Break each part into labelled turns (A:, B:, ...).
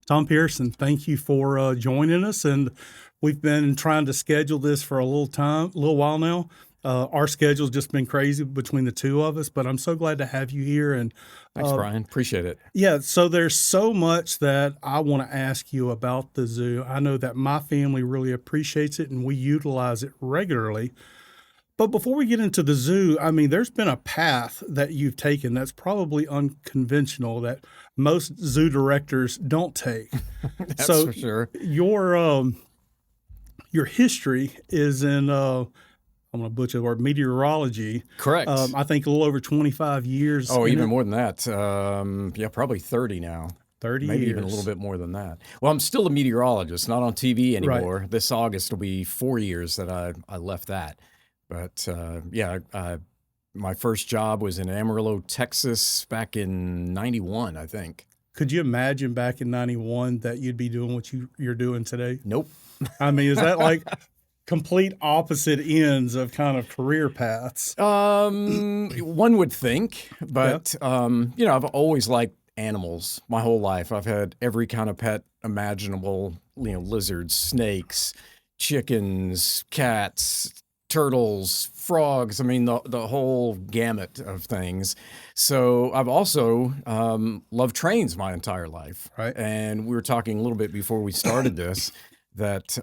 A: Tom Pearson, thank you for joining us. And we've been trying to schedule this for a little while now. Our schedule's just been crazy between the two of us, but I'm so glad to have you here. And
B: Thanks, Brian. Appreciate it.
A: yeah, so there's so much that I want to ask you about the zoo. I know that my family really appreciates it and we utilize it regularly. But before we get into the zoo, I mean, there's been a path that you've taken that's probably unconventional that most zoo directors don't take.
B: That's
A: So
B: for sure.
A: your history is in I'm going to butcher the word meteorology.
B: Correct.
A: I think a little over 25 years.
B: Oh,
A: in
B: even
A: it.
B: more than that. Yeah, probably 30 now.
A: 30
B: Maybe
A: years.
B: even a little bit more than that. Well, I'm still a meteorologist, not on TV anymore. Right. This August will be 4 years that I left that. But my first job was in Amarillo, Texas back in 91, I think.
A: Could you imagine back in 91 that you'd be doing what you're doing today?
B: Nope.
A: I mean, is that like complete opposite ends of kind of career paths?
B: One would think, but I've always liked animals my whole life. I've had every kind of pet imaginable, lizards, snakes, chickens, cats, turtles, frogs. I mean, the whole gamut of things. So I've also loved trains my entire life.
A: Right.
B: And we were talking a little bit before we started this, that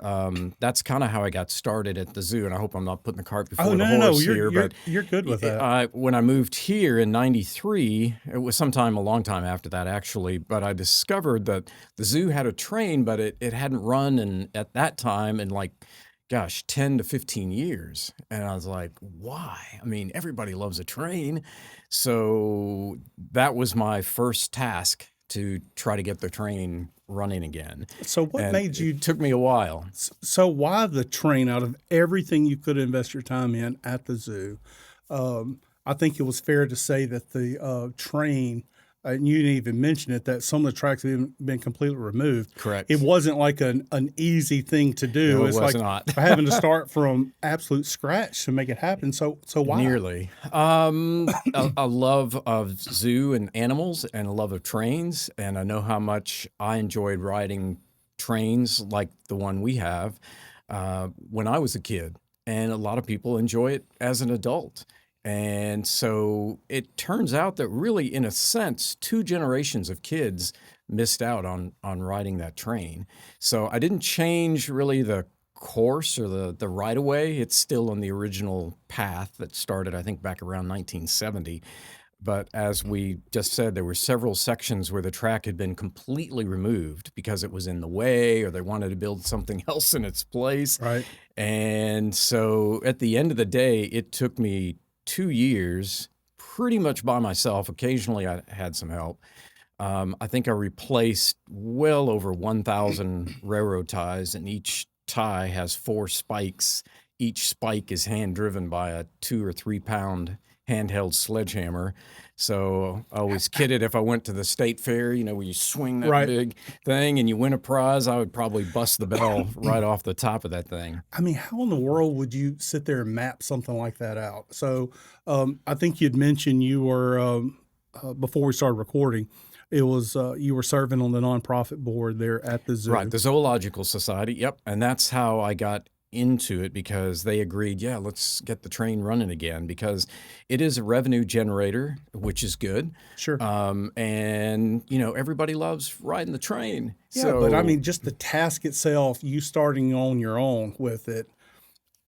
B: that's kind of how I got started at the zoo. And I hope I'm not putting the cart before the horse here.
A: You're good with that.
B: When I moved here in 93, it was a long time after that, actually, but I discovered that the zoo had a train, but it hadn't run at that time in 10 to 15 years. And I was like, why? I mean, everybody loves a train. So that was my first task, to try to get the train running again.
A: So what made you...
B: It took me a while.
A: So why the train out of everything you could invest your time in at the zoo? I think it was fair to say that the train... and you didn't even mention it, that some of the tracks have been completely removed.
B: Correct.
A: It wasn't like an easy thing to do.
B: No,
A: it's
B: was
A: like
B: not.
A: having to start from absolute scratch to make it happen. So why?
B: Nearly. A love of zoo and animals and a love of trains. And I know how much I enjoyed riding trains like the one we have when I was a kid. And a lot of people enjoy it as an adult. And so it turns out that really, in a sense, 2 generations of kids missed out on riding that train. So I didn't change really the course or the right of way. It's still on the original path that started, I think, back around 1970. But as we just said, there were several sections where the track had been completely removed because it was in the way, or they wanted to build something else in its place.
A: Right.
B: And so at the end of the day, it took me 2 years, pretty much by myself. Occasionally I had some help. I think I replaced well over 1,000 railroad ties, and each tie has 4 spikes. Each spike is hand driven by a 2 or 3 pound handheld sledgehammer. So I always kidded, if I went to the state fair, where you swing that big thing and you win a prize, I would probably bust the bell right off the top of that thing.
A: I mean, how in the world would you sit there and map something like that out? So I think you'd mentioned you were, before we started recording, it was you were serving on the nonprofit board there at the zoo.
B: Right, the Zoological Society, yep. And that's how I got into it, because they agreed, let's get the train running again, because it is a revenue generator, which is good.
A: Sure.
B: And, everybody loves riding the train.
A: Yeah, but I mean, just the task itself, you starting on your own with it.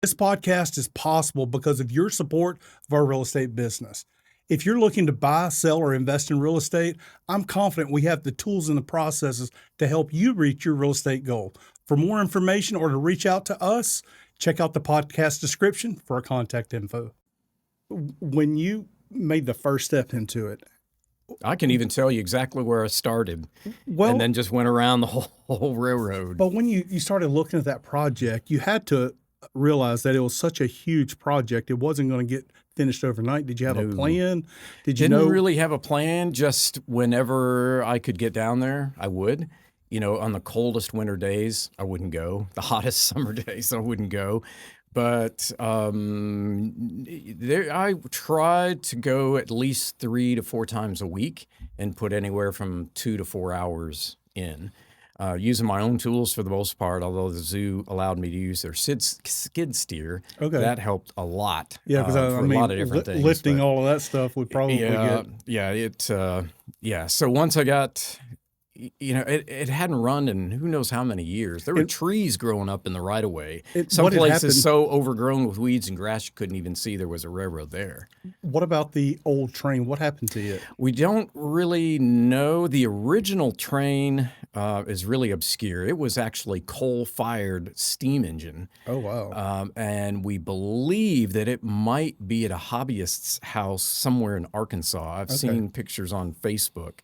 A: This podcast is possible because of your support of our real estate business. If you're looking to buy, sell, or invest in real estate, I'm confident we have the tools and the processes to help you reach your real estate goal. For more information or to reach out to us, check out the podcast description for our contact info. When you made the first step into it,
B: I can even tell you exactly where I started, and then just went around the whole railroad.
A: But when you started looking at that project, you had to realize that it was such a huge project. It wasn't going to get finished overnight. Did you have a plan?
B: Didn't really have a plan. Just whenever I could get down there, I would. On the coldest winter days, I wouldn't go. The hottest summer days, I wouldn't go. But I tried to go at least 3 to 4 times a week and put anywhere from 2 to 4 hours in. using my own tools for the most part, although the zoo allowed me to use their skid steer.
A: Okay.
B: That helped a lot
A: Yeah, because
B: for a lot of different things.
A: lifting
B: but
A: all of that stuff would probably
B: yeah. So once I got, it hadn't run in who knows how many years. There were trees growing up in the right of way. Some
A: what had
B: places
A: happened-
B: so overgrown with weeds and grass you couldn't even see there was a railroad there.
A: What about the old train? What happened to it?
B: We don't really know. The original train is really obscure. It was actually coal-fired steam engine.
A: Oh, wow.
B: And we believe that it might be at a hobbyist's house somewhere in Arkansas. I've seen pictures on Facebook,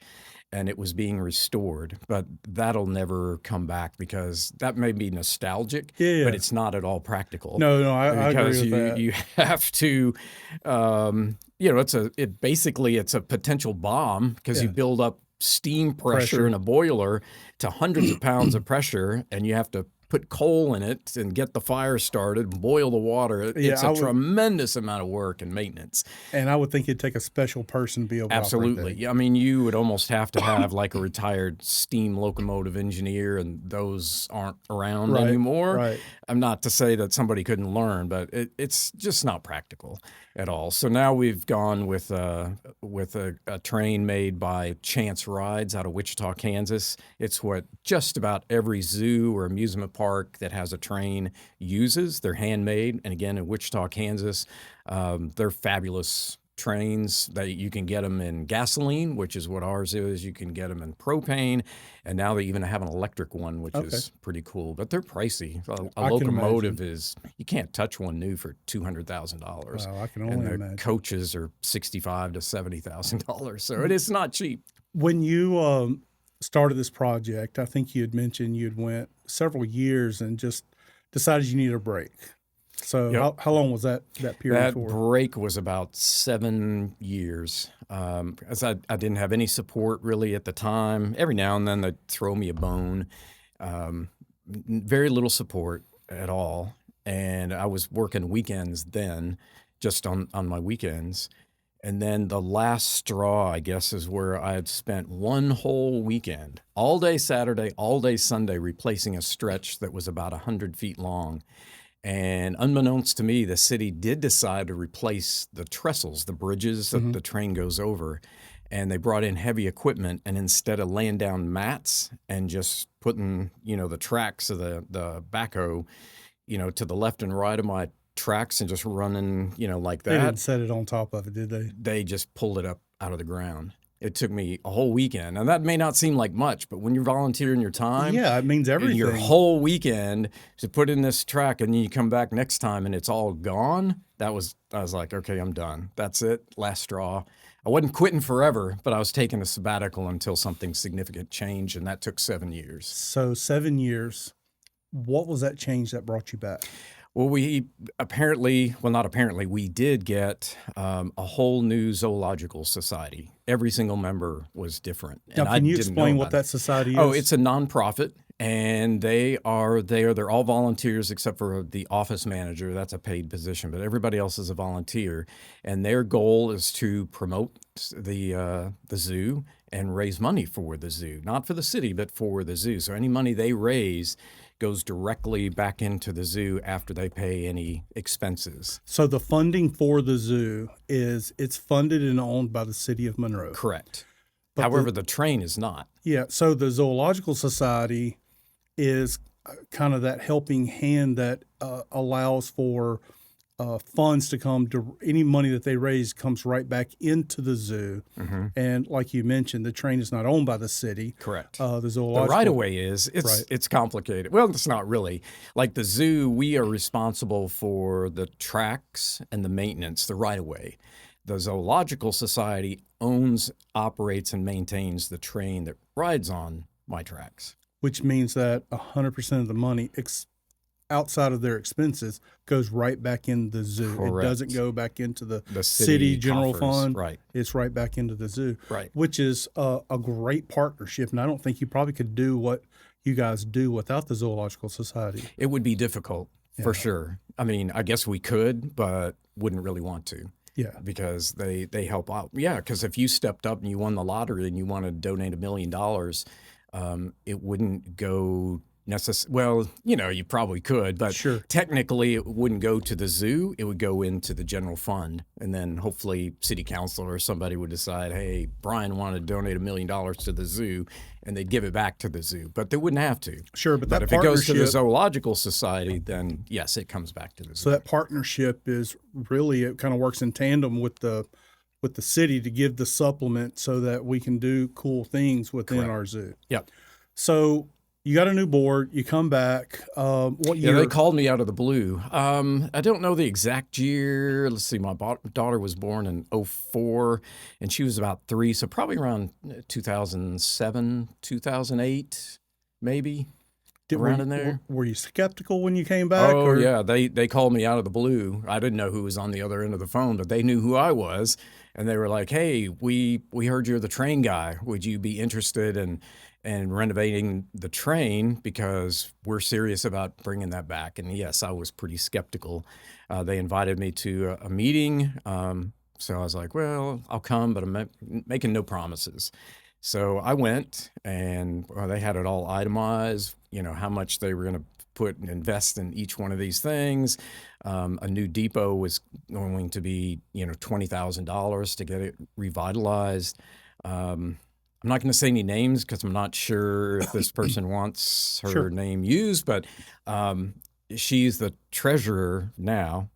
B: and it was being restored, but that'll never come back because that may be nostalgic, but it's not at all practical.
A: No, I agree with that.
B: You have to, it's a potential bomb because you build up steam pressure in a boiler to hundreds of pounds of pressure, and you have to put coal in it and get the fire started, boil the water. It's a tremendous amount of work and maintenance.
A: And I would think it'd take a special person to be able to operate that.
B: Yeah, I mean, you would almost have to have like a retired steam locomotive engineer, and those aren't around anymore.
A: Right.
B: I'm not to say that somebody couldn't learn, but it's just not practical at all. So now we've gone with a train made by Chance Rides out of Wichita, Kansas. It's what just about every zoo or amusement park that has a train uses. They're handmade, and again, in Wichita, Kansas, they're fabulous trains. That you can get them in gasoline, which is what ours is. You can get them in propane, and now they even have an electric one, which is pretty cool. But they're pricey. A Locomotive is, you can't touch one new for $200,000.
A: Wow, I can only imagine.
B: And the coaches are $65,000 to $70,000, so it is not cheap.
A: When you started this project, I think you had mentioned you'd went several years and just decided you needed a break. So how long was that period for?
B: That break was about 7 years. As I didn't have any support really at the time. Every now and then they'd throw me a bone. Very little support at all. And I was working weekends then, just on my weekends. And then the last straw, I guess, is where I had spent one whole weekend, all day Saturday, all day Sunday, replacing a stretch that was about 100 feet long. And unbeknownst to me, the city did decide to replace the trestles, the bridges that the train goes over. And they brought in heavy equipment, and instead of laying down mats and just putting, the tracks of the backhoe, to the left and right of my tracks and just running, like that.
A: They didn't set it on top of it, did they?
B: They just pulled it up out of the ground. It took me a whole weekend. And that may not seem like much, but when you're volunteering your time,
A: it means everything.
B: Your whole weekend to put in this track, and then you come back next time and it's all gone. I was like, okay, I'm done. That's it. Last straw. I wasn't quitting forever, but I was taking a sabbatical until something significant changed, and that took 7 years.
A: So 7 years. What was that change that brought you back?
B: Well, we did get a whole new zoological society. Every single member was different.
A: Now, can you explain what that society is?
B: Oh, it's a nonprofit, and they're all volunteers except for the office manager. That's a paid position, but everybody else is a volunteer. And their goal is to promote the zoo and raise money for the zoo, not for the city, but for the zoo. So any money they raise goes directly back into the zoo after they pay any expenses.
A: So the funding for the zoo it's funded and owned by the city of Monroe.
B: Correct. But however, the train is not.
A: Yeah. So the Zoological Society is kind of that helping hand that allows for funds to come to any money that they raise comes right back into the zoo. Mm-hmm. And like you mentioned, the train is not owned by the city.
B: Correct.
A: The
B: right of way it's complicated. Well, it's not really. Like the zoo, we are responsible for the tracks and the maintenance, the right of way. The Zoological Society owns, operates, and maintains the train that rides on my tracks.
A: Which means that 100% of the money outside of their expenses goes right back in the zoo.
B: Correct.
A: It doesn't go back into the city general fund.
B: Right.
A: It's right back into the zoo.
B: Right.
A: Which is a great partnership. And I don't think you probably could do what you guys do without the Zoological Society.
B: It would be difficult for sure. I mean, I guess we could, but wouldn't really want to.
A: Yeah.
B: Because they help out. Yeah, because if you stepped up and you won the lottery and you want to donate $1 million, it wouldn't go well, you probably could, but
A: Sure.
B: technically it wouldn't go to the zoo. It would go into the general fund. And then hopefully city council or somebody would decide, hey, Brian wanted to donate $1 million to the zoo, and they'd give it back to the zoo. But they wouldn't have to.
A: Sure, but that
B: if it goes to the
A: partnership,
B: zoological society, then yes, it comes back to the zoo.
A: so that partnership is really, it kind of works in tandem with the city to give the supplement so that we can do cool things within
B: Correct.
A: our zoo.
B: Yep.
A: So you got a new board, you come back. What
B: Yeah,
A: year?
B: they called me out of the blue. I don't know the exact year. Let's see. My daughter was born in '04, and she was about 3, so probably around 2007, 2008, maybe around in there.
A: Were you skeptical when you came back?
B: Oh, yeah. They called me out of the blue. I didn't know who was on the other end of the phone, but they knew who I was. And they were like, hey, we heard you're the train guy. Would you be interested in renovating the train? Because we're serious about bringing that back. And yes, I was pretty skeptical. They invited me to a meeting. So I was like, well, I'll come, but I'm making no promises. So I went, and they had it all itemized, how much they were going to put and invest in each one of these things. A new depot was going to be, $20,000 to get it revitalized. I'm not going to say any names because I'm not sure if this person wants her
A: Sure.
B: name used, but she's the treasurer now.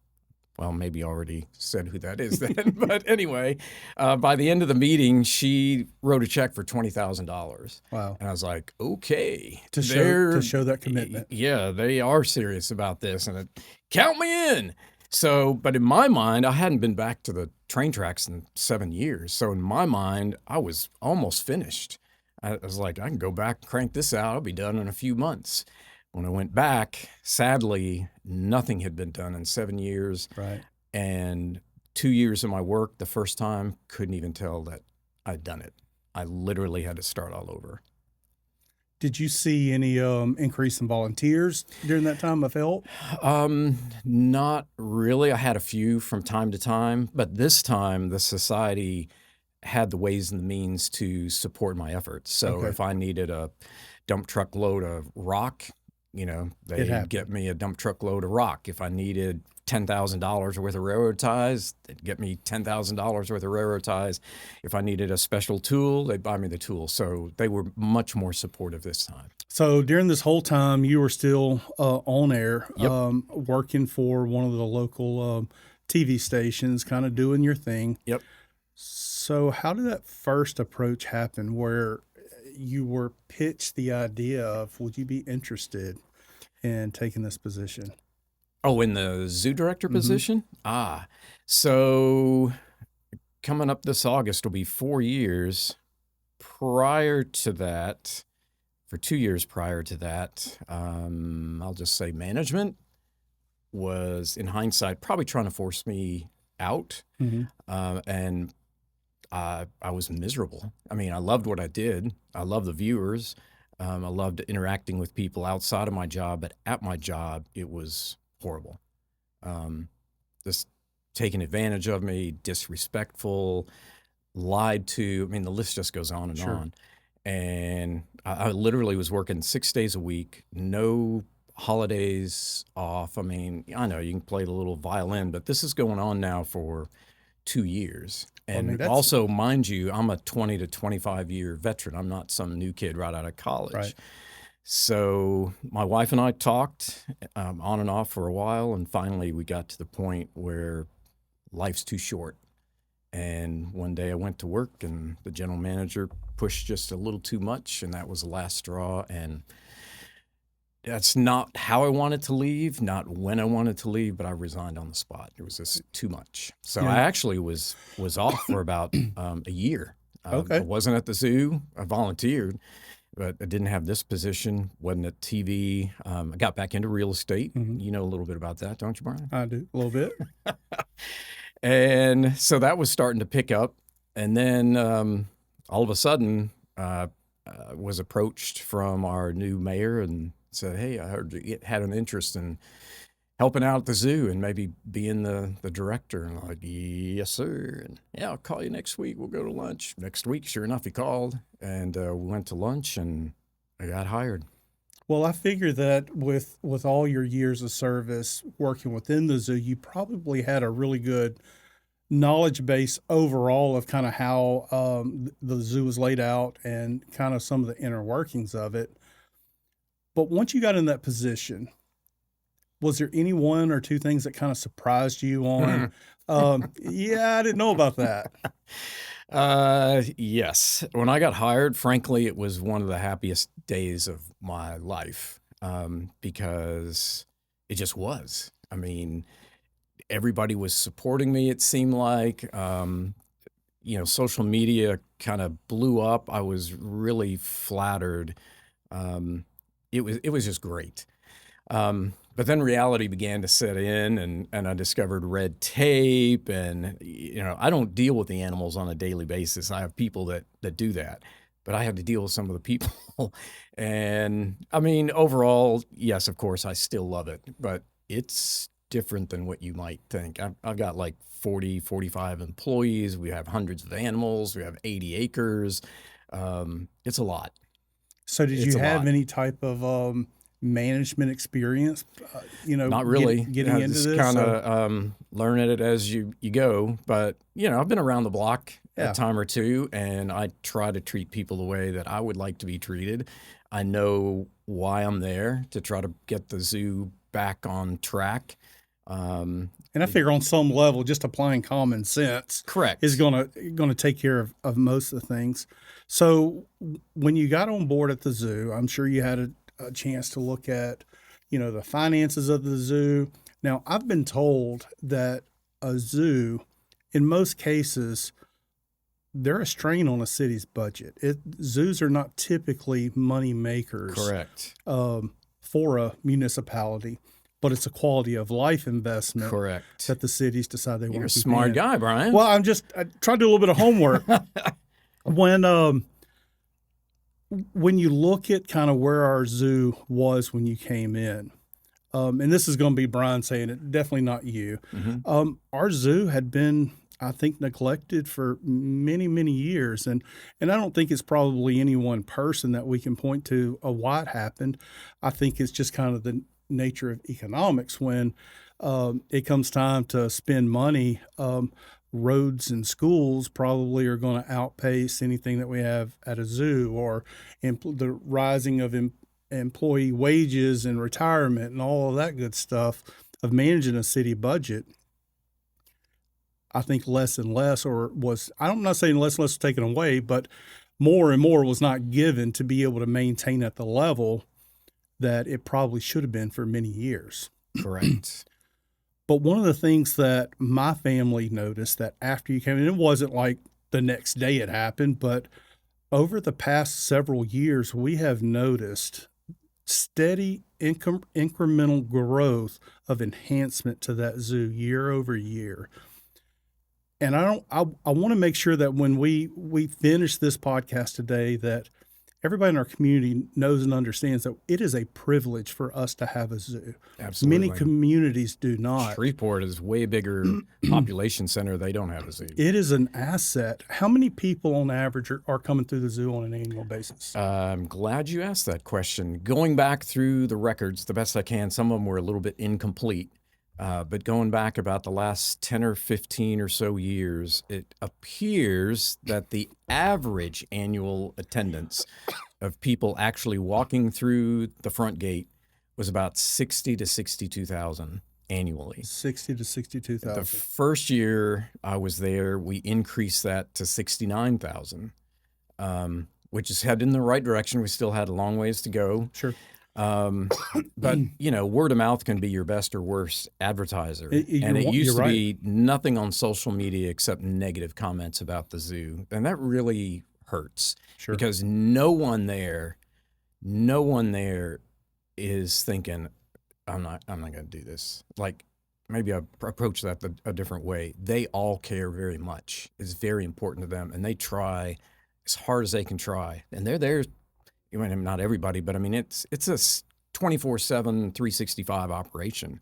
B: Well, maybe already said who that is then. But anyway, by the end of the meeting, she wrote a check for $20,000.
A: Wow.
B: And I was like, okay.
A: To show that commitment.
B: Yeah, they are serious about this. And count me in. So, but in my mind, I hadn't been back to the train tracks in 7 years. So in my mind, I was almost finished. I was like, I can go back and crank this out. I'll be done in a few months. When I went back, sadly, nothing had been done in 7 years.
A: Right.
B: And 2 years of my work, the first time, couldn't even tell that I'd done it. I literally had to start all over.
A: Did you see any increase in volunteers during that time of help?
B: Not really. I had a few from time to time, but this time the society had the ways and the means to support my efforts. So
A: Okay.
B: if I needed a dump truck load of rock, they'd get me a dump truck load of rock. If I needed $10,000 worth of railroad ties, they'd get me $10,000 worth of railroad ties. If I needed a special tool, they'd buy me the tool. So they were much more supportive this time.
A: So during this whole time, you were still on air,
B: Yep.
A: working for one of the local TV stations, kind of doing your thing.
B: Yep.
A: So how did that first approach happen where you were pitched the idea of, would you be interested in taking this position?
B: Oh, in the zoo director position? So coming up this August will be 4 years. Prior to that, for 2 years prior to that, I'll just say management was, in hindsight, probably trying to force me out. And I was miserable. I mean, I loved what I did. I loved the viewers. I loved interacting with people outside of my job, but at my job, it was horrible. Just taking advantage of me, disrespectful, lied to. I mean, the list just goes on and
A: Sure.
B: on. And I literally was working 6 days a week, no holidays off. I mean, I know you can play the little violin, but this is going on now for 2 years.
A: Well, I mean,
B: And
A: that's-
B: also, mind you, I'm a 20 to 25 year veteran. I'm not some new kid right out of college.
A: Right.
B: So my wife and I talked on and off for a while, and finally we got to the point where life's too short. And one day I went to work, and the general manager pushed just a little too much, and that was the last straw. And that's not how I wanted to leave, not when I wanted to leave, but I resigned on the spot. It was just too much. So
A: Yeah.
B: I actually was off for about a year.
A: Okay.
B: I wasn't at the zoo. I volunteered, but I didn't have this position, wasn't at TV. I got back into real estate. You know a little bit about that, don't you, Brian?
A: I do a little bit.
B: And so that was starting to pick up. And then all of a sudden, was approached from our new mayor and said, hey, I heard you had an interest in helping out at the zoo and maybe being the director. And I'm like, yes, sir. And yeah, I'll call you next week. We'll go to lunch. Next week, sure enough, he called. And we went to lunch, and I got hired.
A: Well, I figure that with all your years of service working within the zoo, you probably had a really good knowledge base overall of kind of how the zoo was laid out and kind of some of the inner workings of it. But once you got in that position, was there any one or two things that kind of surprised you on? Yeah, I didn't know about that.
B: Yes. When I got hired, frankly, it was one of the happiest days of my life, because it just was. I mean, everybody was supporting me, it seemed like. Social media kind of blew up. I was really flattered. It was just great. But then reality began to set in, and I discovered red tape, and I don't deal with the animals on a daily basis. I have people that do that, but I had to deal with some of the people. And I mean, overall, yes, of course, I still love it, but it's different than what you might think. I've got like 40, 45 employees. We have hundreds of animals. We have 80 acres. It's a lot.
A: So, did
B: It's
A: you
B: a
A: have
B: lot.
A: any type of management experience?
B: Not really.
A: Getting into
B: Just
A: this.
B: kind
A: So,
B: of learning it as you go. But I've been around the block a
A: yeah.
B: time or two, and I try to treat people the way that I would like to be treated. I know why I'm there, to try to get the zoo back on track.
A: And I figure on some level, just applying common sense
B: Correct.
A: is gonna take care of most of the things. So when you got on board at the zoo, I'm sure you had a chance to look at, the finances of the zoo. Now, I've been told that a zoo, in most cases, they're a strain on a city's budget. Zoos are not typically money makers
B: Correct.
A: for a municipality, but it's a quality of life investment
B: Correct.
A: that the cities decide they
B: You're a
A: want to keep
B: smart
A: in.
B: guy, Brian.
A: Well, I tried to do a little bit of homework. When you look at kind of where our zoo was when you came in, and this is going to be Brian saying it, definitely not you. Our zoo had been, I think, neglected for many, many years, and I don't think it's probably any one person that we can point to why it happened. I think it's just kind of the nature of economics when it comes time to spend money. Roads and schools probably are going to outpace anything that we have at a zoo, or the rising of employee wages and retirement and all of that good stuff of managing a city budget. I think less and less, I'm not saying less and less was taken away, but more and more was not given to be able to maintain at the level that it probably should have been for many years.
B: Correct.
A: But one of the things that my family noticed that after you came in, it wasn't like the next day it happened, but over the past several years, we have noticed steady incremental growth of enhancement to that zoo year over year. And I want to make sure that when we finish this podcast today, that everybody in our community knows and understands that it is a privilege for us to have a zoo.
B: Absolutely.
A: Many communities do not.
B: Shreveport is way bigger population center. They don't have a zoo.
A: It is an asset. How many people on average are coming through the zoo on an annual basis?
B: I'm glad you asked that question. Going back through the records the best I can, some of them were a little bit incomplete. But going back about the last 10 or 15 or so years, it appears that the average annual attendance of people actually walking through the front gate was about 60 to 62,000 annually.
A: 60 to 62,000.
B: The first year I was there, we increased that to 69,000, which is headed in the right direction. We still had a long ways to go.
A: Sure.
B: But word of mouth can be your best or worst advertiser. And it used
A: you're
B: to
A: right.
B: be nothing on social media except negative comments about the zoo. And that really hurts.
A: Sure.
B: Because no one there is thinking, I'm not going to do this. Like, maybe I approach that a different way. They all care very much. It's very important to them. And they try as hard as they can try. And they're there. Not everybody, but I mean, it's a 24/7, 365 operation.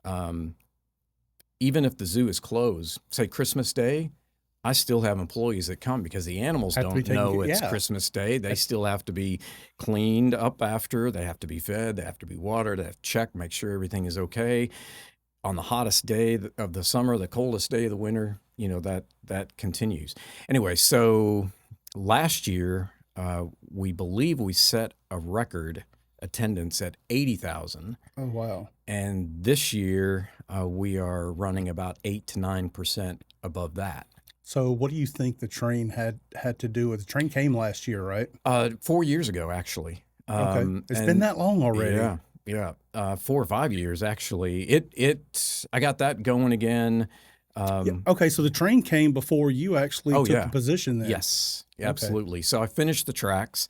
B: Even if the zoo is closed, say Christmas Day, I still have employees that come because the animals
A: Have to be
B: don't
A: taken
B: know
A: care.
B: it's
A: Yeah.
B: Christmas Day. They still have to be cleaned up after. They have to be fed. They have to be watered. They have to check, make sure everything is okay. On the hottest day of the summer, the coldest day of the winter, that continues. Anyway, so last year, we believe we set a record attendance at 80,000.
A: Oh, wow.
B: And this year, we are running about 8 to 9% above that.
A: So what do you think the train had to do with? The train came last year, right?
B: 4 years ago, actually.
A: Okay. It's been
B: And
A: that long already.
B: yeah, 4 or 5 years actually. I got that going again.
A: Yeah. Okay. So the train came before you actually
B: Oh
A: took
B: yeah,
A: the position then.
B: yes,
A: Okay.
B: absolutely. So I finished the tracks.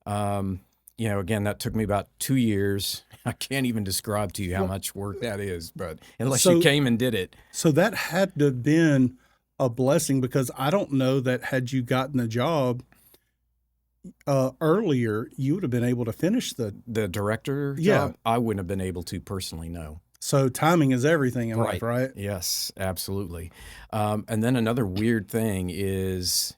B: Again, that took me about 2 years. I can't even describe to you how much work that is, but unless you
A: So
B: came and did it.
A: so that had to have been a blessing, because I don't know that had you gotten the job earlier, you would have been able to finish
B: The director
A: Yeah.
B: job, I wouldn't have been able to personally, no.
A: So timing is everything in life, right?
B: Yes, absolutely. And then another weird thing is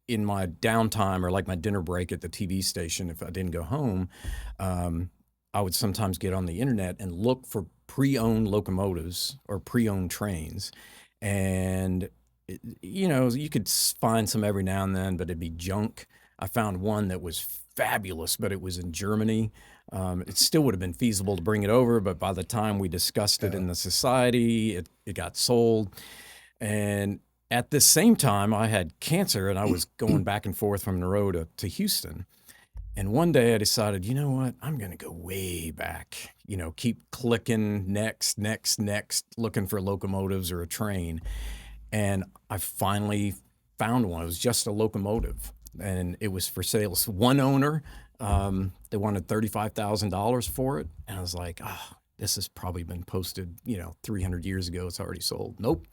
B: in my downtime or like my dinner break at the TV station, if I didn't go home, I would sometimes get on the internet and look for pre-owned locomotives or pre-owned trains. And, you could find some every now and then, but it'd be junk. I found one that was fabulous, but it was in Germany. It still would have been feasible to bring it over, but by the time we discussed it in the society, it got sold. And at the same time, I had cancer and I was going back and forth from Monroe to Houston. And one day I decided, you know what? I'm going to go way back, keep clicking next, looking for locomotives or a train. And I finally found one. It was just a locomotive and it was for sale. It's one owner. They wanted $35,000 for it. And I was like, this has probably been posted, 300 years ago. It's already sold. Nope.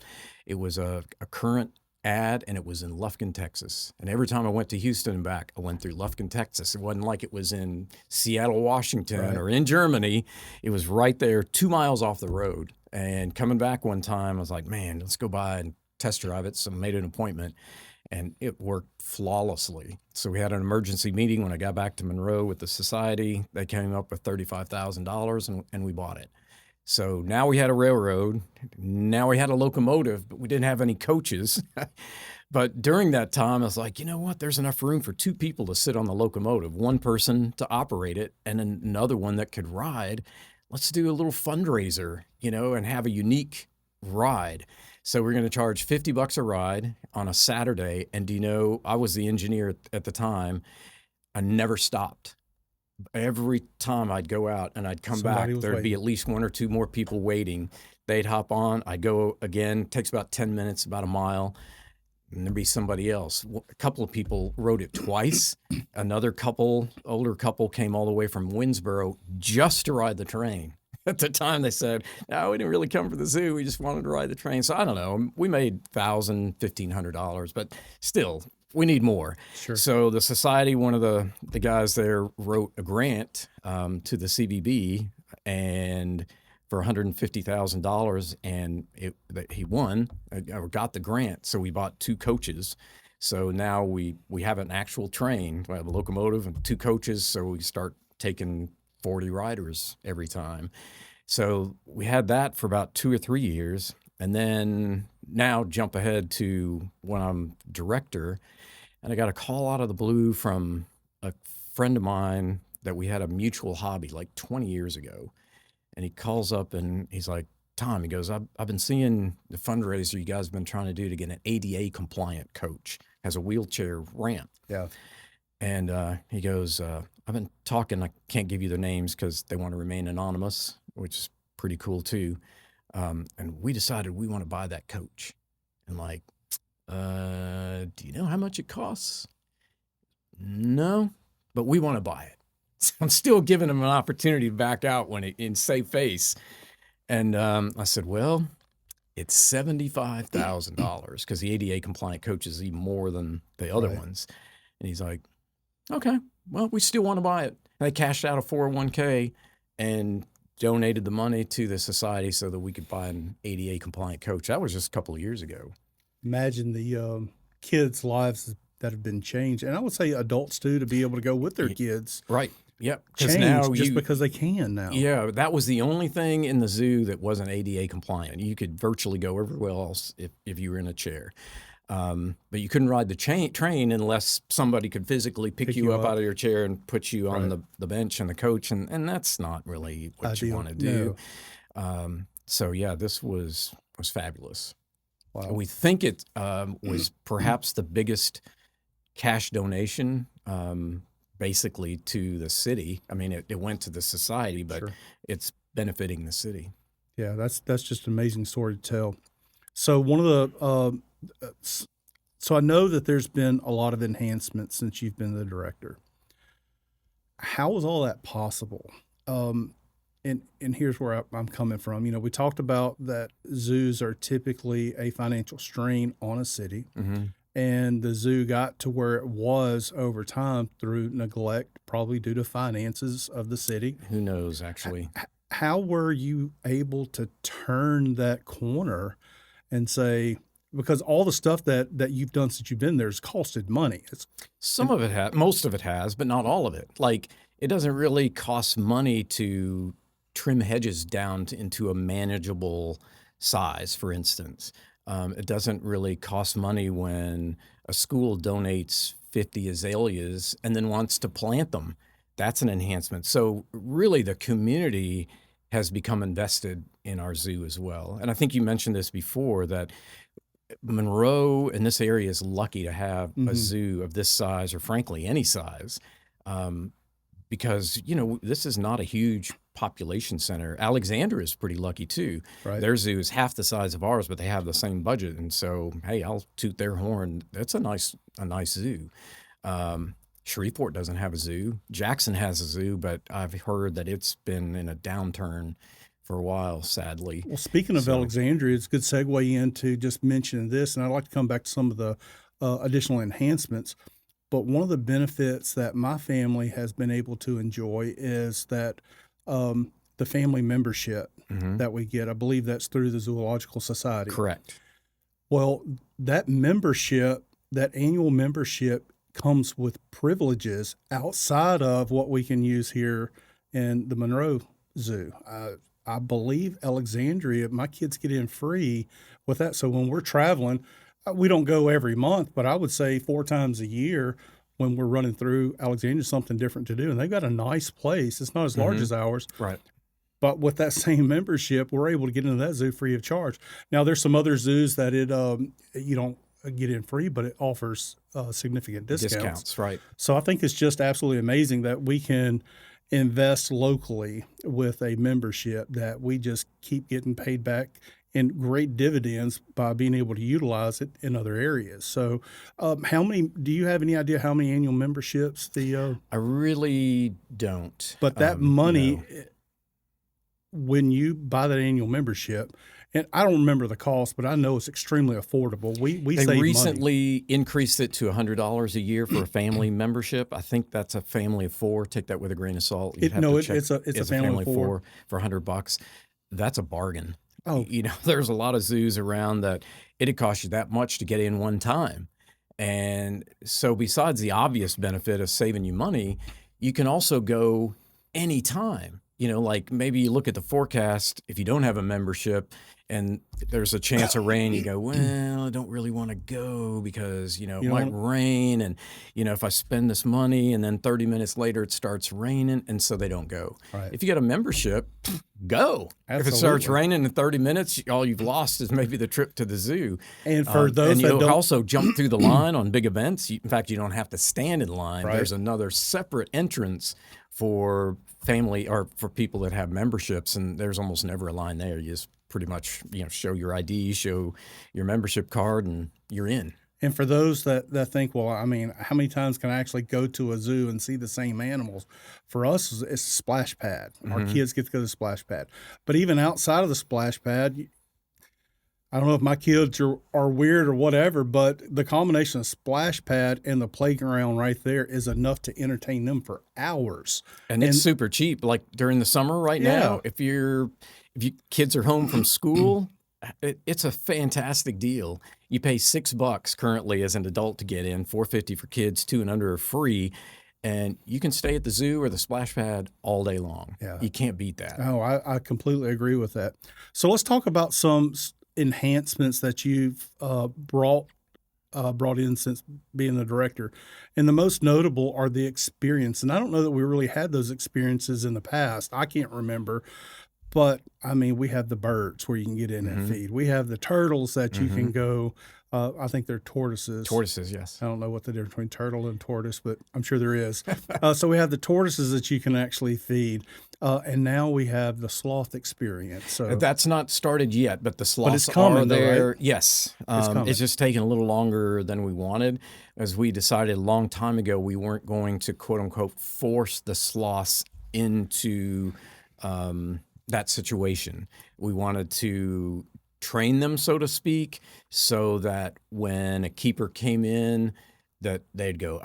B: It was a current ad and it was in Lufkin, Texas. And every time I went to Houston and back, I went through Lufkin, Texas. It wasn't like it was in Seattle, Washington or in Germany. It was right there, 2 miles off the road. And coming back one time, I was like, man, let's go by and test drive it. So I made an appointment. And it worked flawlessly. So we had an emergency meeting when I got back to Monroe with the society. They came up with $35,000 and we bought it. So now we had a railroad. Now we had a locomotive, but we didn't have any coaches. But during that time, I was like, you know what? There's enough room for 2 people to sit on the locomotive, one person to operate it, and another one that could ride. Let's do a little fundraiser, and have a unique ride. So we're going to charge $50 a ride on a Saturday. And do you know, I was the engineer at the time. I never stopped. Every time I'd go out and I'd come
A: Somebody
B: back,
A: was
B: there'd be
A: waiting.
B: at least 1 or 2 more people waiting. They'd hop on. I'd go again. Takes about 10 minutes, about a mile. And there'd be somebody else. A couple of people rode it twice. Another older couple came all the way from Winsboro just to ride the train. At the time, they said, no, we didn't really come for the zoo. We just wanted to ride the train. So I don't know. We made $1,000, $1,500, but still, we need more.
A: Sure.
B: So the society, one of the guys there wrote a grant to the CVB and for $150,000, and he won or got the grant. So we bought 2 coaches. So now we have an actual train. We have a locomotive and 2 coaches. So we start taking 40 riders every time. So we had that for about 2 or 3 years. And then now jump ahead to when I'm director, and I got a call out of the blue from a friend of mine that we had a mutual hobby like 20 years ago. And he calls up and he's like, Tom, he goes, I've been seeing the fundraiser you guys have been trying to do to get an ADA compliant coach, has a wheelchair ramp.
A: Yeah.
B: And he goes, I've been talking, I can't give you their names because they want to remain anonymous, which is pretty cool too. And we decided we want to buy that coach. And like, do you know how much it costs? No, but we want to buy it. So I'm still giving him an opportunity to back out in save face. And I said, well, it's $75,000 because the ADA compliant coach is even more than the other ones. And he's like, okay, well, we still want to buy it. And they cashed out a 401k and donated the money to the society so that we could buy an ADA compliant coach. That was just a couple of years ago.
A: Imagine the kids' lives that have been changed, and I would say adults too, to be able to go with their kids.
B: Right. Yep. Because
A: Changed
B: now
A: just
B: you,
A: because they can now.
B: yeah, that was the only thing in the zoo that wasn't ADA compliant. You could virtually go everywhere else if you were in a chair. But you couldn't ride the train unless somebody could physically pick you up out of your chair and put you on the bench and the coach. And that's not really what you want to do. So, yeah, this was fabulous.
A: Wow.
B: We think it was perhaps the biggest cash donation basically to the city. I mean, it went to the society, but it's benefiting the city.
A: Yeah, that's just an amazing story to tell. So one of the so I know that there's been a lot of enhancements since you've been the director. How was all that possible? And here's where I'm coming from. You know, we talked about that zoos are typically a financial strain on a city.
B: Mm-hmm.
A: And the zoo got to where it was over time through neglect, probably due to finances of the city.
B: Who knows, actually?
A: How were you able to turn that corner and say, because all the stuff that you've done since you've been there has costed money.
B: Of it has, most of it has, but not all of it. Like, it doesn't really cost money to trim hedges down into a manageable size, for instance. It doesn't really cost money when a school donates 50 azaleas and then wants to plant them. That's an enhancement. So really the community has become invested in our zoo as well. And I think you mentioned this before, that Monroe in this area is lucky to have a zoo of this size, or frankly, any size, because, you know, this is not a huge population center. Alexandria is pretty lucky too.
A: Right.
B: Their zoo is half the size of ours, but they have the same budget. And so, hey, I'll toot their horn. That's a nice zoo. Shreveport doesn't have a zoo. Jackson has a zoo, but I've heard that it's been in a downturn for a while, sadly.
A: Well, speaking of Alexandria, it's a good segue into just mentioning this, and I'd like to come back to some of the additional enhancements. But one of the benefits that my family has been able to enjoy is that the family membership that we get. I believe that's through the Zoological Society.
B: Correct.
A: Well, that membership, that annual membership, comes with privileges outside of what we can use here in the Monroe Zoo. I believe Alexandria, my kids get in free with that. So when we're traveling, we don't go every month, but I would say 4 times a year when we're running through Alexandria, something different to do. And they've got a nice place. It's not as large as ours.
B: Right.
A: But with that same membership, we're able to get into that zoo free of charge. Now, there's some other zoos that you don't get in free, but it offers significant discounts.
B: Right.
A: So I think it's just absolutely amazing that we can invest locally with a membership that we just keep getting paid back in great dividends by being able to utilize it in other areas. So do you have any idea how many annual memberships
B: I really don't.
A: But that money,
B: no.
A: When you buy that annual membership, and I don't remember the cost, but I know it's extremely affordable. They
B: They recently increased it to $100 a year for a family membership. I think that's a family of 4. Take that with a grain of salt.
A: It's a family of 4
B: for $100. That's a bargain.
A: Oh,
B: You know, there's a lot of zoos around that it'd cost you that much to get in one time. And so besides the obvious benefit of saving you money, you can also go anytime. You know, like maybe you look at the forecast, if you don't have a membership and there's a chance of rain, you go, well, I don't really want to go because, you know, it might rain. And, you know, if I spend this money and then 30 minutes later it starts raining, and so they don't go.
A: Right.
B: If you get a membership, go.
A: Absolutely.
B: If it starts raining in 30 minutes, all you've lost is maybe the trip to the zoo.
A: And for those
B: and
A: that
B: you'll
A: don't
B: also jump through the line on big events. In fact, you don't have to stand in line.
A: Right.
B: There's another separate entrance for family or for people that have memberships, and there's almost never a line there. You just pretty much, you know, show your ID, show your membership card, and you're in.
A: And for those that think, well, I mean, how many times can I actually go to a zoo and see the same animals? For us, it's a splash pad. Our kids get to go to the splash pad. But even outside of the splash pad, I don't know if my kids are weird or whatever, but the combination of splash pad and the playground right there is enough to entertain them for hours.
B: And it's super cheap. Like during the summer right now, if your kids are home from school, It's a fantastic deal. You pay $6 currently as an adult to get in, $4.50 for kids, 2 and under are free, and you can stay at the zoo or the splash pad all day long.
A: Yeah.
B: You can't beat that.
A: Oh, I completely agree with that. So let's talk about some enhancements that you've brought in since being the director. And the most notable are the experience. And I don't know that we really had those experiences in the past. I can't remember. But I mean, we have the birds where you can get in and feed. We have the turtles that you can go. I think they're tortoises.
B: Tortoises, yes.
A: I don't know what the difference between turtle and tortoise, but I'm sure there is. So we have the tortoises that you can actually feed. And now we have the sloth experience. So
B: That's not started yet, but the sloths
A: coming,
B: are
A: though,
B: there.
A: right?
B: Yes.
A: coming.
B: It's just taking a little longer than we wanted. As we decided a long time ago, we weren't going to, quote unquote, force the sloths into that situation. We wanted to train them, so to speak, so that when a keeper came in, that they'd go,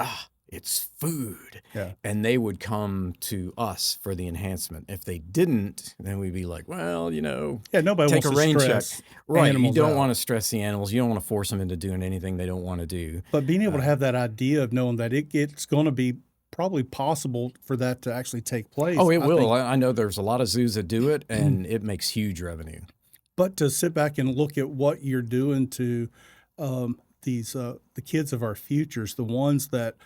B: it's food.
A: Yeah.
B: And they would come to us for the enhancement. If they didn't, then we'd be like, well,
A: Yeah, nobody
B: take
A: wants
B: a
A: to
B: rain
A: stress
B: check. Right. You
A: animals
B: don't
A: out.
B: want to stress the animals. You don't want to force them into doing anything they don't want to do.
A: But being able to have that idea of knowing that it's going to be probably possible for that to actually take place.
B: Oh, it
A: I
B: will.
A: think.
B: I know there's a lot of zoos that do it, and it makes huge revenue.
A: But to sit back and look at what you're doing to the kids of our futures, the ones that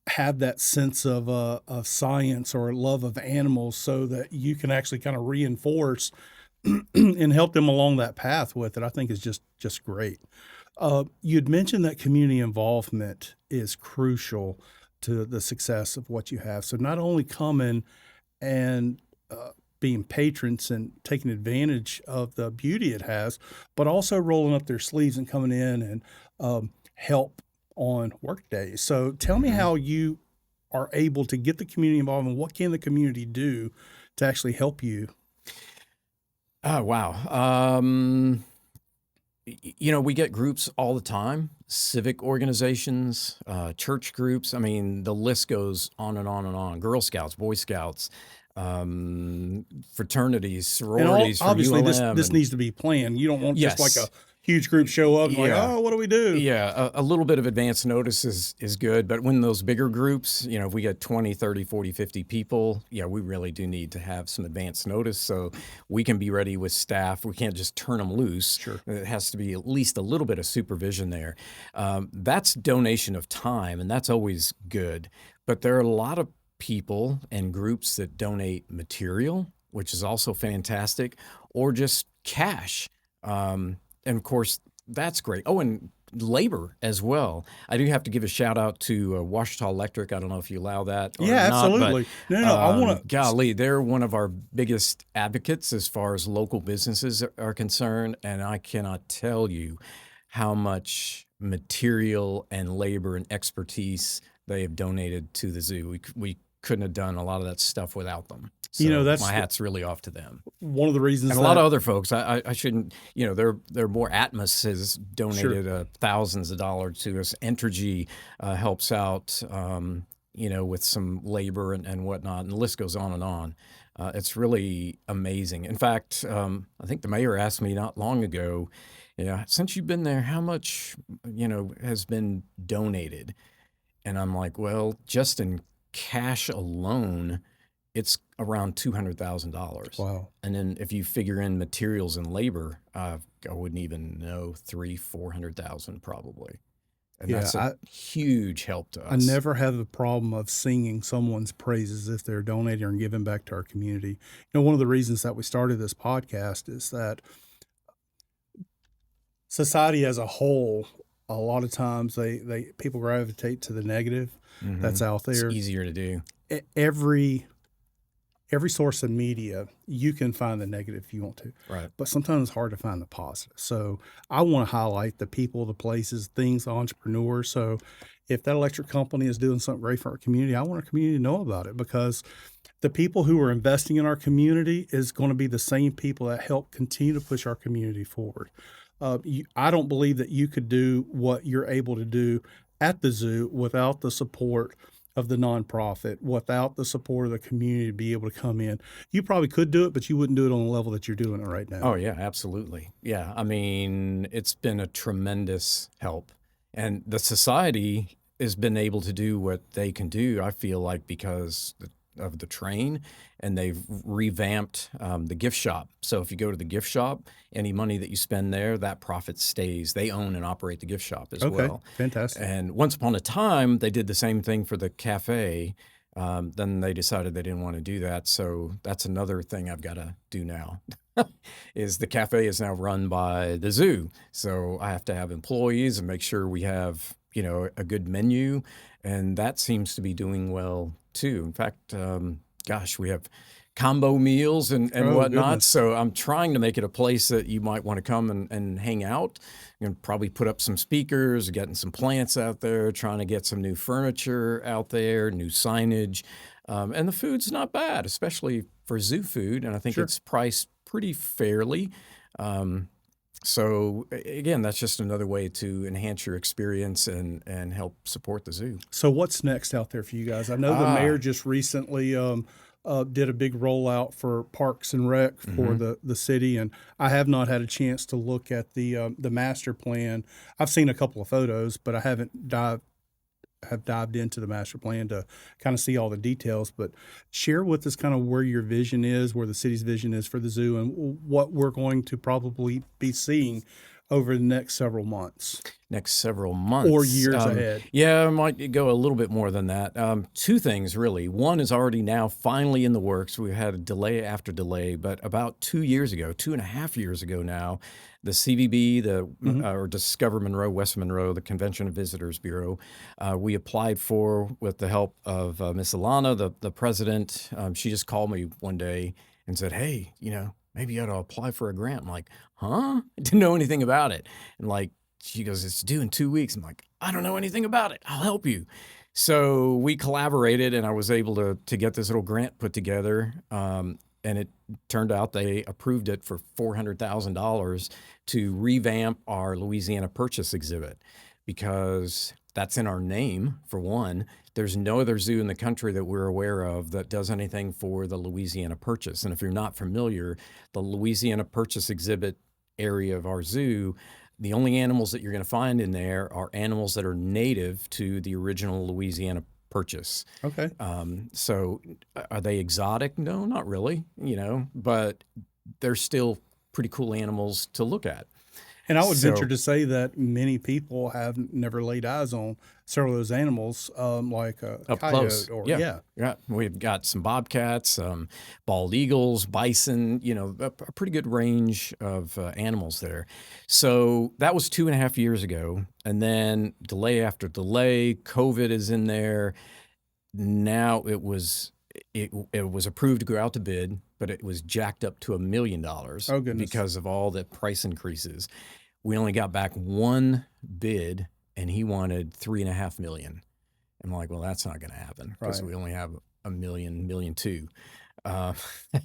A: have that sense of science or love of animals, so that you can actually kind of reinforce and help them along that path with it, I think is just great. You'd mentioned that community involvement is crucial to the success of what you have. So not only coming and being patrons and taking advantage of the beauty it has, but also rolling up their sleeves and coming in and help on work days. So tell me how you are able to get the community involved, and what can the community do to actually help you?
B: Oh, wow. We get groups all the time, civic organizations, church groups. I mean, the list goes on and on and on. Girl Scouts, Boy Scouts, fraternities, sororities for
A: Obviously,
B: ULM.
A: this needs to be planned. You don't want just like
B: Yes.
A: a huge group show up and like,
B: Yeah.
A: oh, what do we do?
B: Yeah, a little bit of advance notice is good, but when those bigger groups, if we get 20, 30, 40, 50 people, we really do need to have some advance notice so we can be ready with staff. We can't just turn them loose.
A: Sure.
B: It has to be at least a little bit of supervision there. That's donation of time, and that's always good. But there are a lot of people and groups that donate material, which is also fantastic, or just cash. And of course, that's great. Oh, and labor as well. I do have to give a shout out to Ouachita Electric. I don't know if you allow that or
A: Yeah,
B: not,
A: absolutely.
B: but
A: No, I want to.
B: golly, they're one of our biggest advocates as far as local businesses are concerned, and I cannot tell you how much material and labor and expertise they have donated to the zoo. We couldn't have done a lot of that stuff without them. So
A: That's
B: my hat's really off to them.
A: one of the reasons.
B: And a lot of other folks, I shouldn't, they're more. Atmos has donated thousands of dollars to us. Entergy helps out, with some labor and whatnot, and the list goes on and on. It's really amazing. In fact, I think the mayor asked me not long ago, since you've been there, how much, has been donated? And I'm like, well, just in cash alone, it's around $200,000.
A: Wow.
B: And then if you figure in materials and labor, I wouldn't even know, 300,000-400,000 probably. And that's a huge help to us.
A: I never have the problem of singing someone's praises if they're donating or giving back to our community. One of the reasons that we started this podcast is that society as a whole, a lot of times people gravitate to the negative that's out there.
B: It's easier to do.
A: Every source of media, you can find the negative if you want to.
B: Right.
A: But sometimes it's hard to find the positive. So I want to highlight the people, the places, things, the entrepreneurs. So if that electric company is doing something great for our community, I want our community to know about it, because the people who are investing in our community is going to be the same people that help continue to push our community forward. I don't believe that you could do what you're able to do at the zoo without the support of the nonprofit without the support of the community to be able to come in. You probably could do it, but you wouldn't do it on the level that you're doing it right now.
B: Oh, yeah, absolutely. Yeah. I mean, it's been a tremendous help. And the society has been able to do what they can do, I feel like, because of the train, and they've revamped the gift shop. So if you go to the gift shop, any money that you spend there, that profit stays. They own and operate the gift shop as
A: Okay,
B: well.
A: fantastic.
B: And once upon a time, they did the same thing for the cafe. Then they decided they didn't want to do that. So that's another thing I've got to do now. Is the cafe is now run by the zoo. So I have to have employees and make sure we have, a good menu. And that seems to be doing well too. In fact, gosh, we have combo meals and
A: Oh,
B: whatnot.
A: goodness.
B: So I'm trying to make it a place that you might want to come and hang out. And probably put up some speakers, getting some plants out there, trying to get some new furniture out there, new signage. And the food's not bad, especially for zoo food. And I think
A: Sure.
B: it's priced pretty fairly. So again, that's just another way to enhance your experience and help support the zoo.
A: So what's next out there for you guys? I know the mayor just recently did a big rollout for Parks and Rec for the city, and I have not had a chance to look at the master plan. I've seen a couple of photos, but I haven't dived into the master plan to kind of see all the details. But share with us kind of where your vision is, where the city's vision is for the zoo, and what we're going to probably be seeing over the next several months
B: Next several months.
A: or years ahead.
B: Yeah, I might go a little bit more than that. Two things, really. One is already now finally in the works. We've had a delay after delay, but about 2.5 years ago now, the CVB, or Discover Monroe West Monroe, the Convention and Visitors Bureau, we applied for with the help of Miss Alana, the president. She just called me one day and said, "Hey, maybe you ought to apply for a grant." I'm like, "Huh?" I didn't know anything about it. And she goes, "It's due in 2 weeks." I'm like, "I don't know anything about it. I'll help you." So we collaborated, and I was able to get this little grant put together. And it turned out they approved it for $400,000 to revamp our Louisiana Purchase exhibit, because that's in our name, for one. There's no other zoo in the country that we're aware of that does anything for the Louisiana Purchase. And if you're not familiar, the Louisiana Purchase exhibit area of our zoo, the only animals that you're going to find in there are animals that are native to the original Louisiana Purchase.
A: Okay.
B: So are they exotic? No, not really, but they're still pretty cool animals to look at.
A: And I would venture to say that many people have never laid eyes on several of those animals, like a
B: Up
A: coyote
B: close.
A: or
B: Yeah. We've got some bobcats, bald eagles, bison, a pretty good range of animals there. So that was 2.5 years ago. And then delay after delay, COVID is in there. Now it was approved to go out to bid, but it was jacked up to $1 million
A: Oh, goodness.
B: because of all the price increases. We only got back one bid, and he wanted $3.5 million. I'm like, well, that's not going to happen because
A: Right.
B: we only have $1 million, $1.2 million.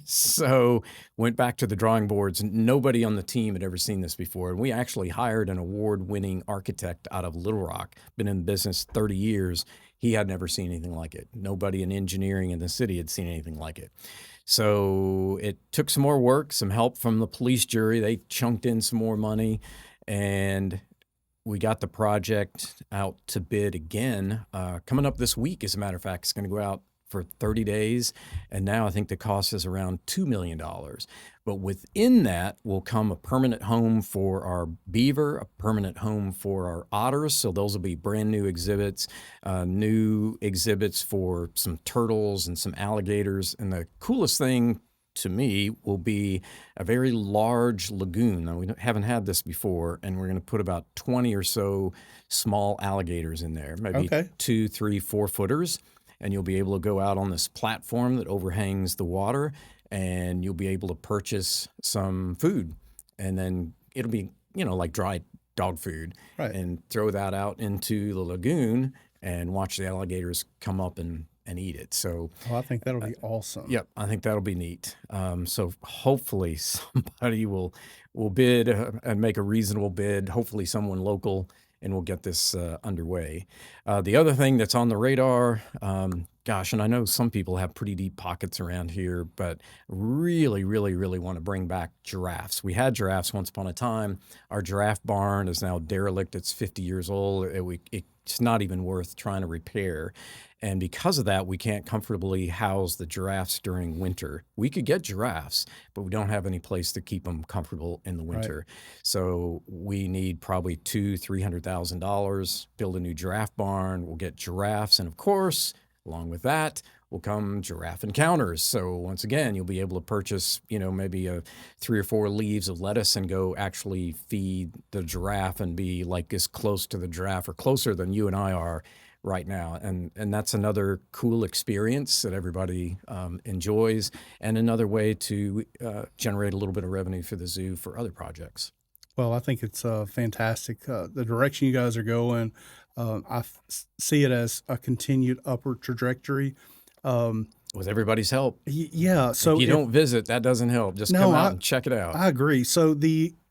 B: So went back to the drawing boards. Nobody on the team had ever seen this before. And we actually hired an award-winning architect out of Little Rock, been in business 30 years. He had never seen anything like it. Nobody in engineering in the city had seen anything like it. So it took some more work, some help from the police jury. They chunked in some more money, and we got the project out to bid again. Coming up this week, as a matter of fact, it's going to go out for 30 days. And now I think the cost is around $2 million. But within that will come a permanent home for our beaver, a permanent home for our otters. So those will be brand new exhibits for some turtles and some alligators. And the coolest thing to me will be a very large lagoon. Now, we haven't had this before, and we're going to put about 20 or so small alligators in there, maybe
A: Okay.
B: 2, 3, 4 footers. And you'll be able to go out on this platform that overhangs the water, and you'll be able to purchase some food. And then it'll be, like dried dog food,
A: Right.
B: and throw that out into the lagoon and watch the alligators come up and eat it. So,
A: Oh, I think that'll be awesome.
B: yep, I think that'll be neat. So hopefully somebody will bid and make a reasonable bid. Hopefully someone local and we'll get this underway. The other thing that's on the radar, gosh, and I know some people have pretty deep pockets around here, but really, really, really want to bring back giraffes. We had giraffes once upon a time. Our giraffe barn is now derelict. It's 50 years old. It's not even worth trying to repair. And because of that, we can't comfortably house the giraffes during winter. We could get giraffes, but we don't have any place to keep them comfortable in the winter. So we need probably $300,000, build a new giraffe barn. We'll get giraffes. And of course, along with that will come giraffe encounters. So once again, you'll be able to purchase, maybe 3 or 4 leaves of lettuce and go actually feed the giraffe and be like as close to the giraffe or closer than you and I are right now. And that's another cool experience that everybody enjoys, and another way to generate a little bit of revenue for the zoo for other projects.
A: Well, I think it's fantastic. The direction you guys are going, see it as a continued upward trajectory.
B: With everybody's help.
A: Yeah. So
B: if you don't visit, that doesn't help. Just come out and check it out.
A: I agree. So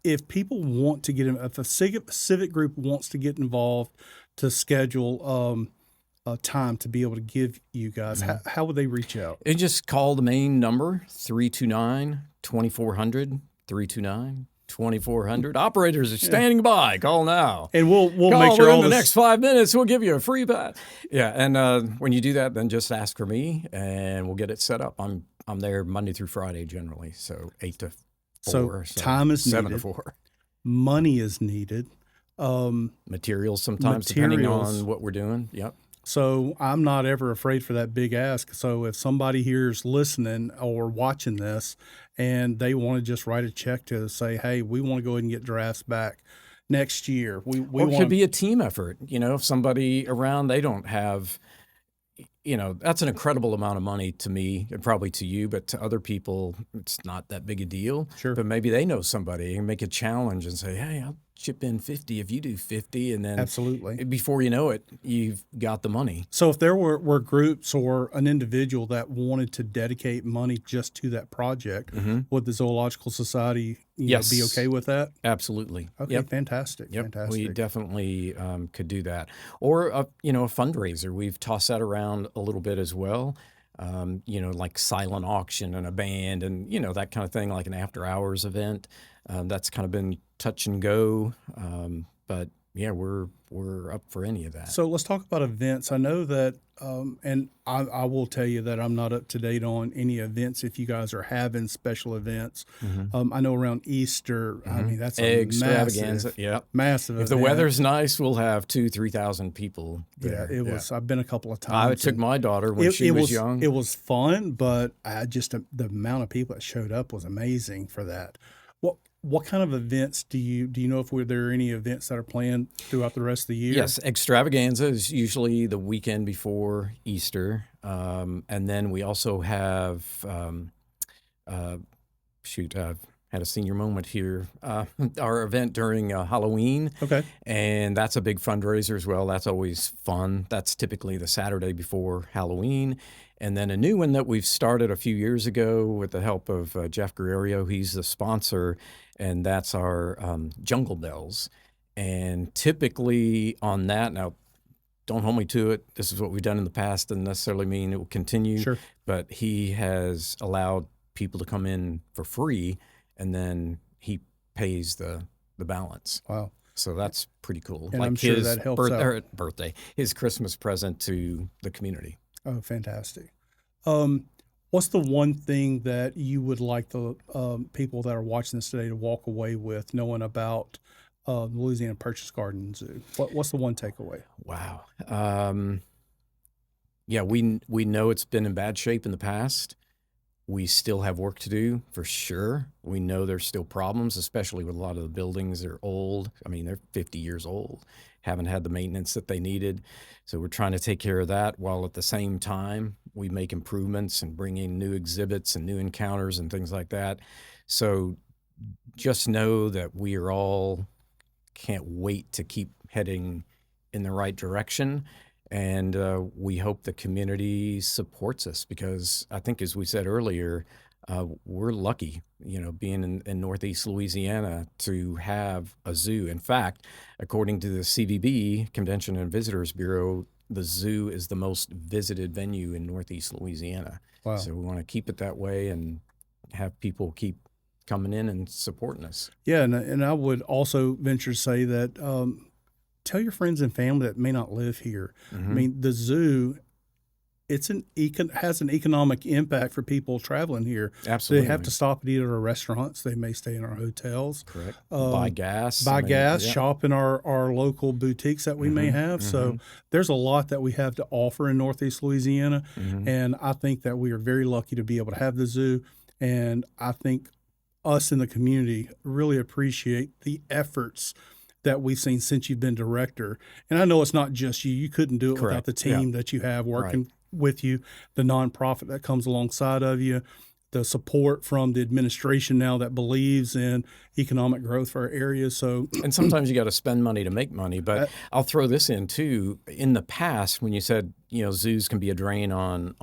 A: if people want to if a civic group wants to get involved to schedule time to be able to give you guys, how would they reach out?
B: And just call the main number, 329-2400, 329-2400. Operators are standing by. Call now.
A: And we'll
B: Call
A: make sure
B: in the next 5 minutes. We'll give you a free bat. Yeah, and when you do that, then just ask for me, and we'll get it set up. I'm there Monday through Friday generally, so 8 to 4.
A: So time is
B: 7
A: needed.
B: to 4.
A: Money is needed.
B: Materials sometimes, depending on what we're doing. Yep.
A: So I'm not ever afraid for that big ask. So if somebody here is listening or watching this and they want to just write a check to say, hey, we want to go ahead and get giraffes back next year. Or
B: it could be a team effort. If somebody around, they don't have, that's an incredible amount of money to me and probably to you, but to other people, it's not that big a deal.
A: Sure.
B: But maybe they know somebody and make a challenge and say, hey, I'll chip in 50 if you do 50, and then
A: absolutely,
B: before you know it, you've got the money.
A: So if there were groups or an individual that wanted to dedicate money just to that project, would the Zoological Society be okay with that?
B: Absolutely.
A: Okay,
B: yep.
A: Fantastic. Fantastic.
B: We definitely could do that. Or a fundraiser. We've tossed that around a little bit as well. Like silent auction and a band and that kind of thing, like an after hours event. That's kind of been touch and go, but yeah, we're up for any of that.
A: So let's talk about events. I know that, and I will tell you that I'm not up to date on any events. If you guys are having special events, I know around Easter. I mean, that's a
B: extravaganza.
A: Massive.
B: If the weather's nice, we'll have 2,000-3,000 people there.
A: Yeah, it was. I've been a couple of times.
B: I took my daughter when she was young.
A: It was fun, but the amount of people that showed up was amazing for that. What kind of events do you know if there are any events that are planned throughout the rest of the year?
B: Yes, extravaganza is usually the weekend before Easter, and then we also have I've had a senior moment here. Our event during Halloween.
A: Okay.
B: And that's a big fundraiser as well. That's always fun. That's typically the Saturday before Halloween. And then a new one that we've started a few years ago with the help of Jeff Guerrero. He's the sponsor, and that's our Jungle Bells. And typically on that, now don't hold me to it, this is what we've done in the past, doesn't necessarily mean it will continue.
A: Sure.
B: But he has allowed people to come in for free, and then he pays the balance.
A: Wow.
B: So that's pretty cool.
A: And
B: like
A: I'm sure
B: his
A: that helps out.
B: birthday, his Christmas present to the community.
A: Oh, fantastic. What's the one thing that you would like the people that are watching this today to walk away with knowing about the Louisiana Purchase Garden Zoo? What's the one takeaway?
B: Wow. Yeah, we know it's been in bad shape in the past. We still have work to do, for sure. We know there's still problems, especially with a lot of the buildings. They're old. I mean, they're 50 years old, haven't had the maintenance that they needed. So we're trying to take care of that while at the same time we make improvements and bring in new exhibits and new encounters and things like that. So just know that we are all can't wait to keep heading in the right direction. And we hope the community supports us because I think, as we said earlier, we're lucky, being in Northeast Louisiana to have a zoo. In fact, according to the CVB, Convention and Visitors Bureau, the zoo is the most visited venue in Northeast Louisiana.
A: Wow.
B: So we want to keep it that way and have people keep coming in and supporting us.
A: Yeah, and I would also venture to say that tell your friends and family that may not live here. I mean, the zoo, has an economic impact for people traveling here.
B: Absolutely.
A: They have to stop and eat at our restaurants. They may stay in our hotels.
B: Correct. Buy gas.
A: Yeah.
B: Shop
A: Shop in our local boutiques that we may have. So there's a lot that we have to offer in Northeast Louisiana. And I think that we are very lucky to be able to have the zoo. And I think us in the community really appreciate the efforts that we've seen since you've been director. And I know it's not just you. You couldn't do it without the team that you have working with you, the nonprofit that comes alongside of you, the support from the administration now that believes in economic growth for our area. So,
B: and sometimes you got to spend money to make money. But I'll throw this in too. In the past, when you said zoos can be a drain on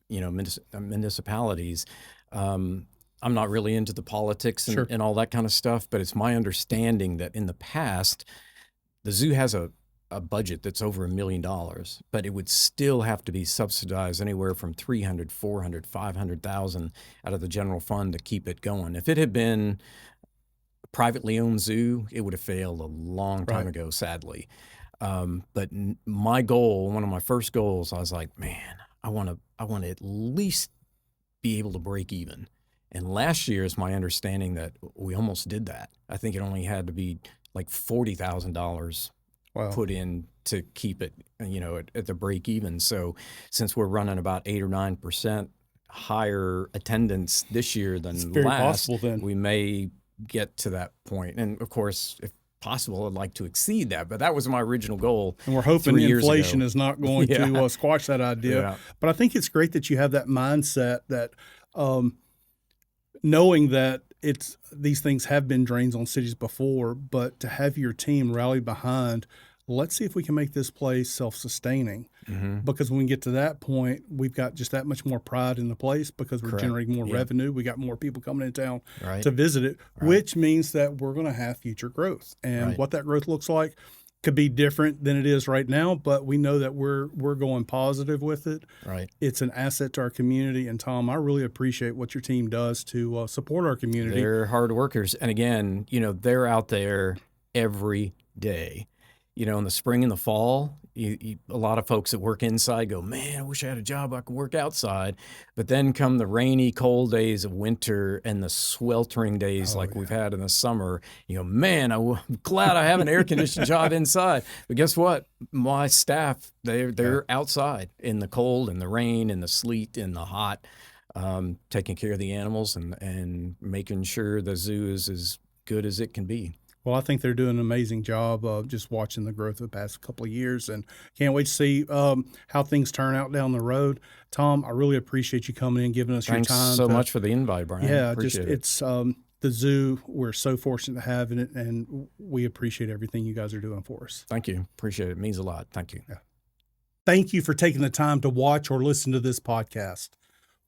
B: municipalities, I'm not really into the politics and all that kind of stuff. But it's my understanding that in the past, the zoo has a budget that's over $1 million, but it would still have to be subsidized anywhere from $300,000, $400,000, $500,000 out of the general fund to keep it going. If it had been a privately owned zoo, it would have failed a long time ago, sadly. But my goal, one of my first goals, I was like, man, I want to at least be able to break even. And last year is my understanding that we almost did that. I think it only had to be like $40,000 put in to keep it, at the break even. So since we're running about 8 or 9% higher attendance this year than last, we may get to that point. And of course, if possible, I'd like to exceed that. But that was my original goal.
A: And we're hoping inflation is not going to squash that idea.
B: Yeah.
A: But I think it's great that you have that mindset that knowing that these things have been drains on cities before, but to have your team rally behind, let's see if we can make this place self-sustaining. Because when we get to that point, we've got just that much more pride in the place because we're generating more revenue. We got more people coming in town to visit it, which means that we're going to have future growth. And what that growth looks like could be different than it is right now, but we know that we're going positive with it. It's an asset to our community. And Tom, I really appreciate what your team does to support our community.
B: They're hard workers. And again, they're out there every day. In the spring and the fall, a lot of folks that work inside go, man, I wish I had a job I could work outside. But then come the rainy, cold days of winter and the sweltering days we've had in the summer, man, I'm glad I have an air-conditioned job inside. But guess what? My staff, they're outside in the cold and the rain and the sleet and the hot, taking care of the animals and making sure the zoo is as good as it can be.
A: Well, I think they're doing an amazing job of just watching the growth of the past couple of years, and can't wait to see how things turn out down the road. Tom, I really appreciate you coming in, giving us your time.
B: Thanks so much for the invite, Brian.
A: Yeah, it's the zoo. We're so fortunate to have it, and we appreciate everything you guys are doing for us.
B: Thank you. Appreciate it. It means a lot. Thank you.
A: Yeah. Thank you for taking the time to watch or listen to this podcast.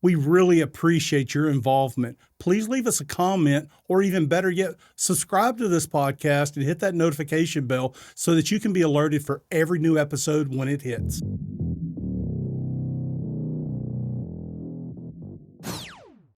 A: We really appreciate your involvement. Please leave us a comment, or even better yet, subscribe to this podcast and hit that notification bell so that you can be alerted for every new episode when it hits.